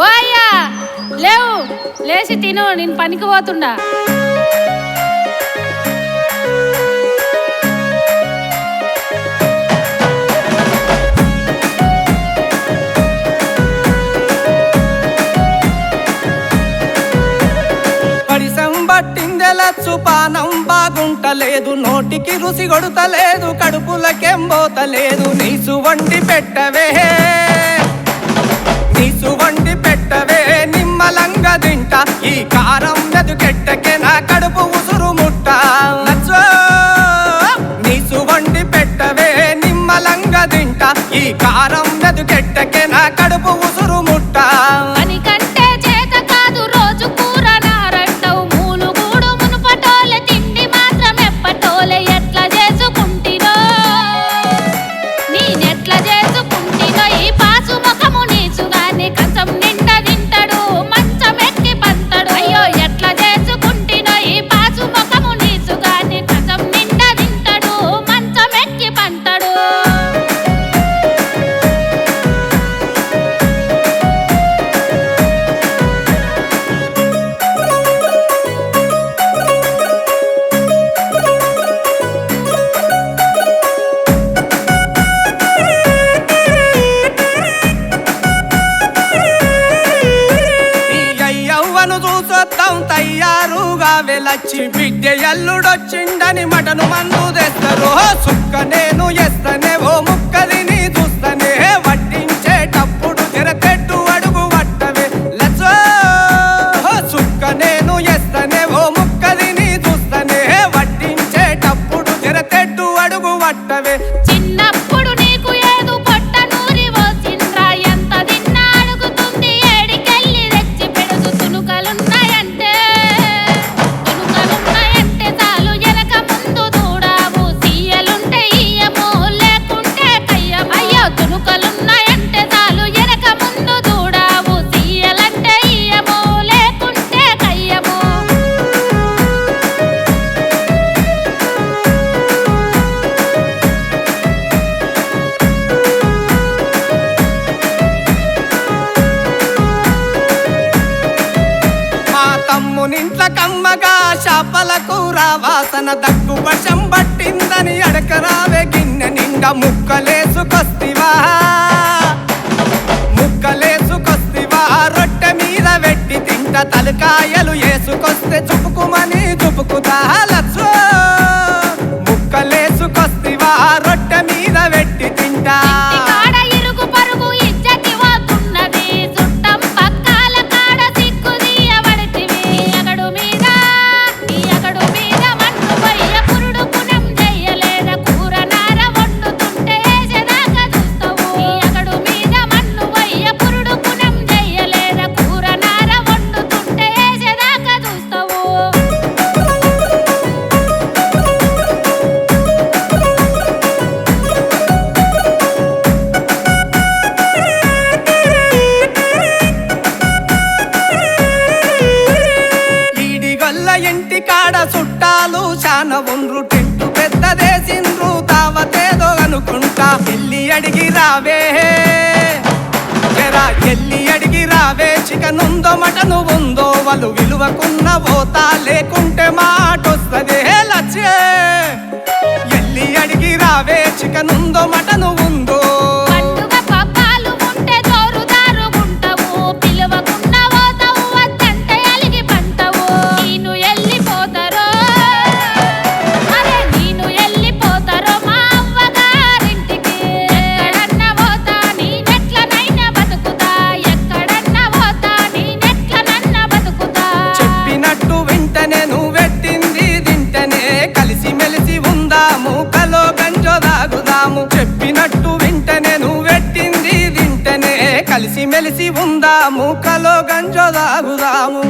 ఓయ్యా లేవు, లేచి తిను, నేను పనికి పోతుండా. పట్టిందెలచ్చు పానం బాగుంటలేదు, నోటికి రుచి కొడుతలేదు, కడుపులకేం పోతలేదు. నీసు వండి పెట్టవే, నీసు వండి పెట్టవే, నిమ్మలంగా తింటా. ఈ కారం ఎదుకెట్టకే నా కడుపు ఉసురు ముట్ట. నచ్చో నీసు వండి పెట్టవే, నిమ్మలంగా తింటా. ఈ కారం ఎదుకెట్టకే నా కడుపు ఉసురు ముట్ట. తయారుగా వెలచ్చి బిడ్డ ఎల్లుడొచ్చిండని మటను మందు తెస్తారు. సుక్క నేను ఎస్తనే, ఓ ముక్కది నీ చూస్తనే, వడ్డించేటప్పుడు తెరపెట్టు అడుగు వట్టవే. లచ్చో సుక్క నేను ఎస్తనే, ఓ ముక్కది నీ చూస్తనే, వడ్డించేటప్పుడు తెరపెట్టు అడుగు వట్టవే. చిన్నప్పుడు నీకు ఏదు పొట్ట నూరి పోసిండ్రా, ఎంత తిన్నా అడుగుతుంది ఏడికెళ్ళి తెచ్చి పెడుతు. తునుకలున్నాయంటే చాలు వెనక ముందు దూడావు, సీయలుంటే ఇయ్యము లేకుంటే కయ్యము. అయ్యో తునుకలున్నాయంటే చాలు వెనక ముందు దూడావు, సీయలంటే ఇయ్యము లేకుంటే కయ్యము. తమ్మునింట్ల కమ్మగా చేపల కూర వాసన, దగ్గు వర్షం పట్టిందని అడకరావే గిన్నె నిండా. ముక్కలేసుకొస్తివా, ముక్కలేసుకొస్తివా, రొట్టె మీద పెట్టి తింటా. తలకాయలు వేసుకొస్తే చుపుకుమని చుపుకుతా. లచ్చో ముక్కలేసుకొస్తివా, రొట్టె మీద పెట్టి తింటా. ఇంటి కాడ చుట్టాలు చాన ఉండ్రు, టెంటు పెద్దదేసిండ్రు, తావతేదో అనుకుంటా. ఎల్లి అడిగి రావే, జరా ఎల్లి అడిగి రావే, చికెన్ ఉందో మటను ఉందో, వాళ్ళు విలువకున్న పోతా, లేకుంటే మాటొస్తదే. లచ్చే ఎల్లి అడిగి రావే, చికెన్ ఉందో మటను ఉందో. చెప్పినట్టు వింటనే, నువ్వు పెట్టింది తింటనే, కలిసి మెలిసి ఉందాము, కలో గంజో దాగుదాము.